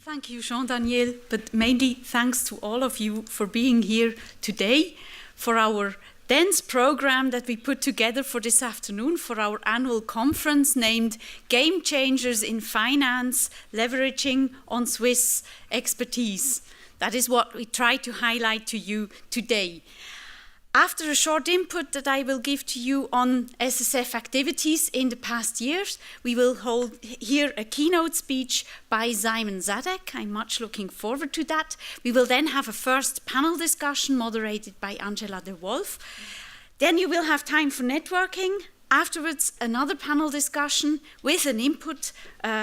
Thank you, Jean-Daniel, but mainly thanks to all of you for being here today for our dense program that we put together for this afternoon for our annual conference named Game Changers in Finance, Leveraging on Swiss Expertise. That is what we try to highlight to you today. After a short input that I will give to you on SSF activities in the past years, we will hold here a keynote speech by Simon Zadok. I'm much looking forward to that. We will then have a first panel discussion moderated by Angela de Wolf. Then you will have time for networking. Afterwards, another panel discussion with an input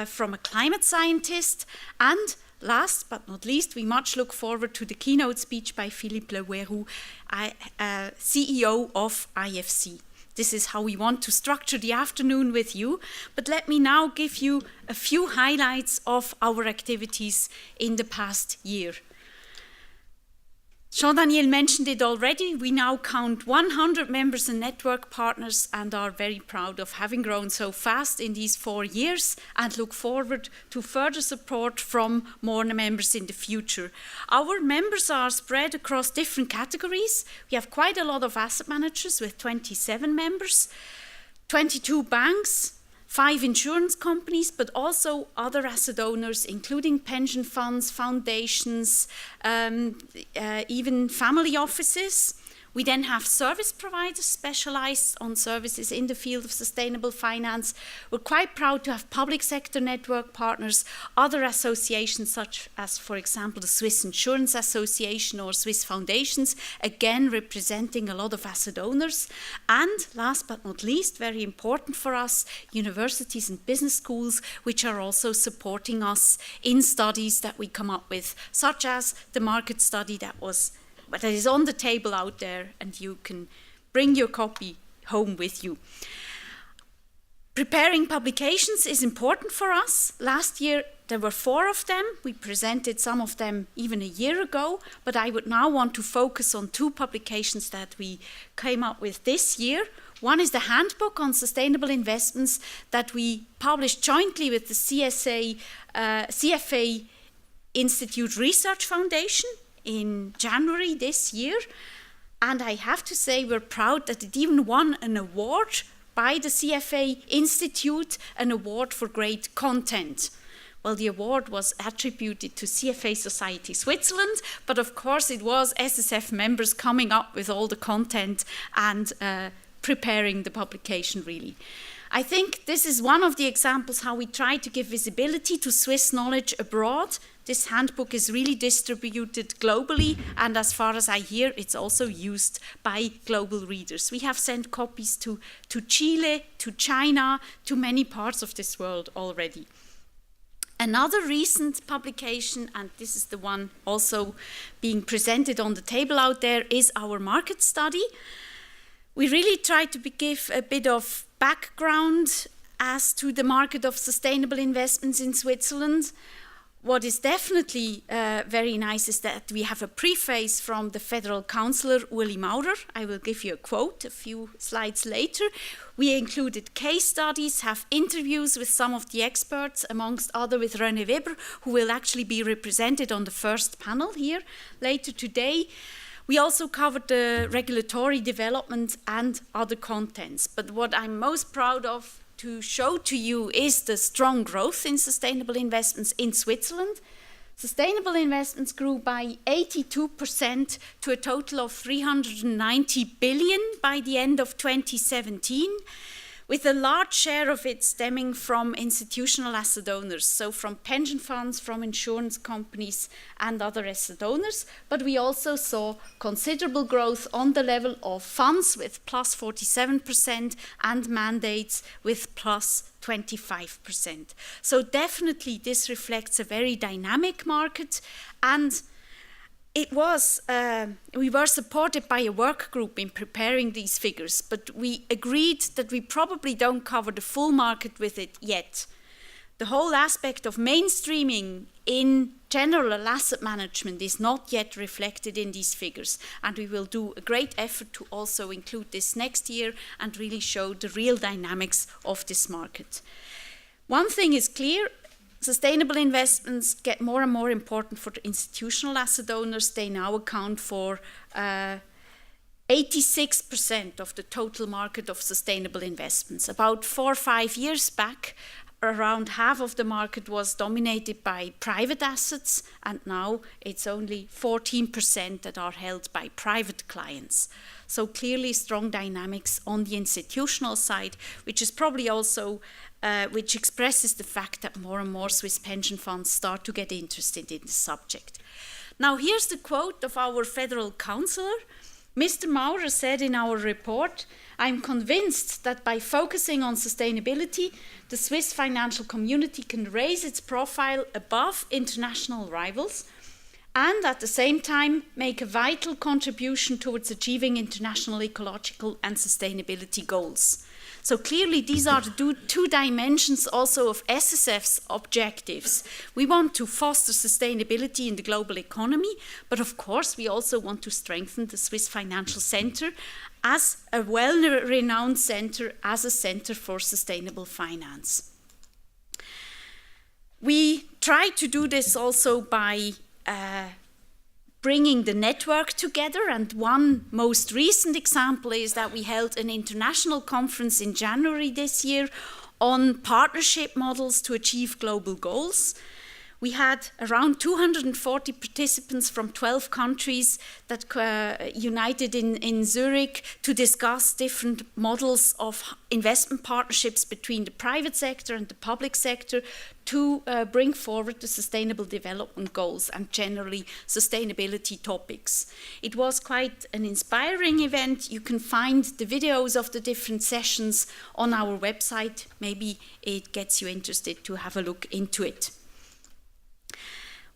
from a climate scientist. And last but not least, we much look forward to the keynote speech by Philippe Leroux, CEO of IFC. This is how we want to structure the afternoon with you. But let me now give you a few highlights of our activities in the past year. Jean-Daniel mentioned it already. We now count 100 members and network partners and are very proud of having grown so fast in these 4 years and look forward to further support from more members in the future. Our members are spread across different categories. We have quite a lot of asset managers with 27 members, 22 banks, 5 insurance companies, but also other asset owners, including pension funds, foundations, even family offices. We then have service providers specialized on services in the field of sustainable finance. We're quite proud to have public sector network partners, other associations such as, for example, the Swiss Insurance Association or Swiss Foundations, again representing a lot of asset owners. And last but not least, very important for us, universities and business schools, which are also supporting us in studies that we come up with, such as the market study that is on the table out there, and you can bring your copy home with you. Preparing publications is important for us. Last year there were 4 of them. We presented some of them even a year ago, but I would now want to focus on 2 publications that we came up with this year. One is the Handbook on Sustainable Investments that we published jointly with the CFA Institute Research Foundation in January this year, and I have to say we're proud that it even won an award by the CFA Institute, an award for great content. Well, the award was attributed to CFA Society Switzerland, but of course it was SSF members coming up with all the content and preparing the publication really. I think this is one of the examples how we try to give visibility to Swiss knowledge abroad. This handbook is really distributed globally, and as far as I hear, it's also used by global readers. We have sent copies to Chile, to China, to many parts of this world already. Another recent publication, and this is the one also being presented on the table out there, is our market study. We really try to give a bit of background as to the market of sustainable investments in Switzerland. What is definitely very nice is that we have a preface from the Federal Councillor Uli Maurer. I will give you a quote a few slides later. We included case studies, have interviews with some of the experts, amongst other with René Weber, who will actually be represented on the first panel here later today. We also covered the regulatory development and other contents. But what I'm most proud of to show to you is the strong growth in sustainable investments in Switzerland. Sustainable investments grew by 82% to a total of 390 billion by the end of 2017, with a large share of it stemming from institutional asset owners, so from pension funds, from insurance companies and other asset owners. But we also saw considerable growth on the level of funds with plus 47% and mandates with plus 25%. So definitely this reflects a very dynamic market, and we were supported by a work group in preparing these figures, but we agreed that we probably don't cover the full market with it yet. The whole aspect of mainstreaming in general asset management is not yet reflected in these figures, and we will do a great effort to also include this next year and really show the real dynamics of this market. One thing is clear, sustainable investments get more and more important for the institutional asset owners. They now account for 86% of the total market of sustainable investments. About 4 or 5 years back, around half of the market was dominated by private assets, and now it's only 14% that are held by private clients. So clearly strong dynamics on the institutional side, which is probably also which expresses the fact that more and more Swiss pension funds start to get interested in the subject. Now here's the quote of our federal councillor. Mr. Maurer said in our report, "I'm convinced that by focusing on sustainability, the Swiss financial community can raise its profile above international rivals and at the same time make a vital contribution towards achieving international ecological and sustainability goals." So clearly these are the two dimensions also of SSF's objectives. We want to foster sustainability in the global economy, but of course we also want to strengthen the Swiss Financial Centre as a well-renowned centre, as a centre for sustainable finance. We try to do this also by bringing the network together, and one most recent example is that we held an international conference in January this year on partnership models to achieve global goals. We had around 240 participants from 12 countries that united in Zurich to discuss different models of investment partnerships between the private sector and the public sector to bring forward the sustainable development goals and generally sustainability topics. It was quite an inspiring event. You can find the videos of the different sessions on our website. Maybe it gets you interested to have a look into it.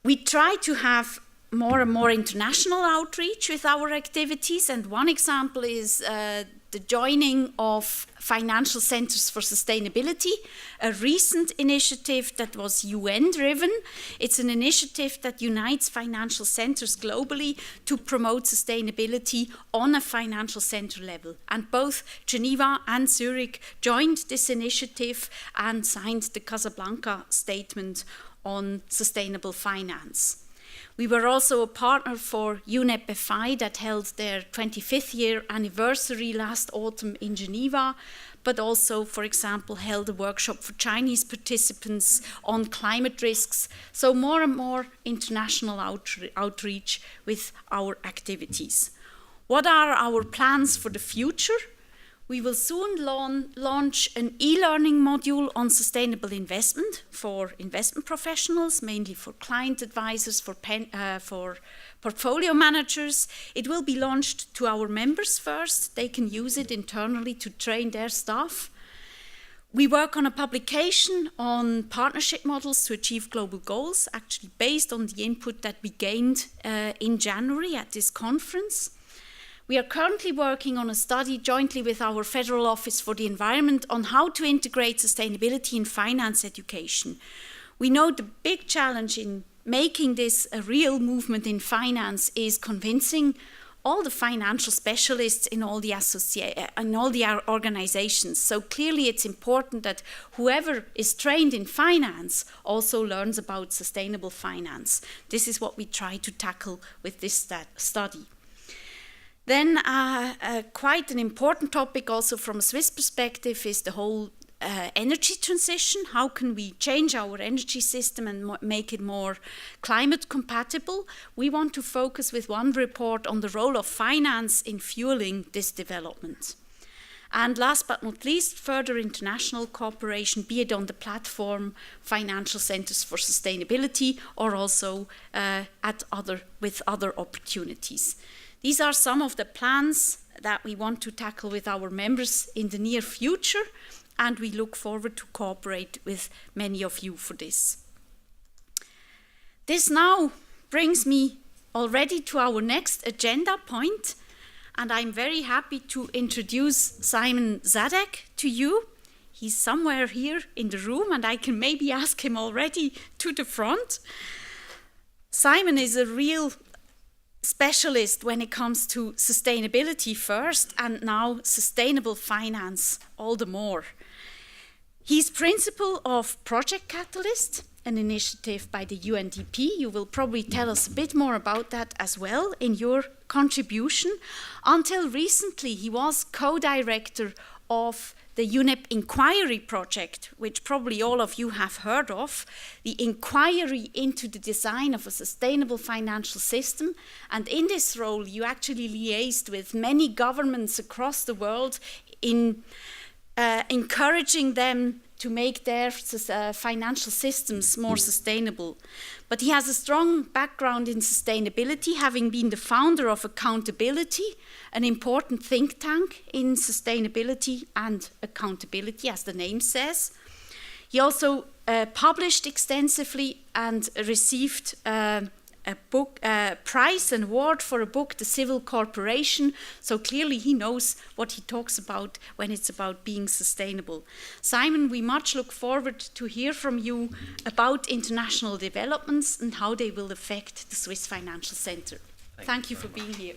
We try to have more and more international outreach with our activities, and one example is the joining of financial centers for sustainability, a recent initiative that was UN-driven. It's an initiative that unites financial centers globally to promote sustainability on a financial center level. And both Geneva and Zurich joined this initiative and signed the Casablanca Statement on sustainable finance. We were also a partner for UNEP FI that held their 25th year anniversary last autumn in Geneva, but also, for example, held a workshop for Chinese participants on climate risks. So more and more international outreach with our activities. What are our plans for the future? We will soon launch an e-learning module on sustainable investment for investment professionals, mainly for client advisors, for portfolio managers. It will be launched to our members first. They can use it internally to train their staff. We work on a publication on partnership models to achieve global goals, actually based on the input that we gained in January at this conference. We are currently working on a study jointly with our Federal Office for the Environment on how to integrate sustainability in finance education. We know the big challenge in making this a real movement in finance is convincing all the financial specialists in all the organizations. So clearly it's important that whoever is trained in finance also learns about sustainable finance. This is what we try to tackle with this study. Then quite an important topic also from a Swiss perspective is the whole energy transition. How can we change our energy system and make it more climate compatible? We want to focus with one report on the role of finance in fueling this development. And last but not least, further international cooperation, be it on the platform Financial Centers for Sustainability or also with other opportunities. These are some of the plans that we want to tackle with our members in the near future, and we look forward to cooperate with many of you for this. This now brings me already to our next agenda point, and I'm very happy to introduce Simon Zadok to you. He's somewhere here in the room, and I can maybe ask him already to the front. Simon is a real specialist when it comes to sustainability first, and now sustainable finance all the more. He's principal of Project Catalyst, an initiative by the UNDP. You will probably tell us a bit more about that as well in your contribution. Until recently, he was co-director of the UNEP Inquiry Project, which probably all of you have heard of, the inquiry into the design of a sustainable financial system. And in this role, you actually liaised with many governments across the world in encouraging them to make their financial systems more sustainable. But he has a strong background in sustainability, having been the founder of Accountability, an important think tank in sustainability and accountability, as the name says. He also published extensively and received a prize and award for a book, The Civil Corporation. So clearly he knows what he talks about when it's about being sustainable. Simon, we much look forward to hear from you about international developments and how they will affect the Swiss Financial Centre. Thank you for being here.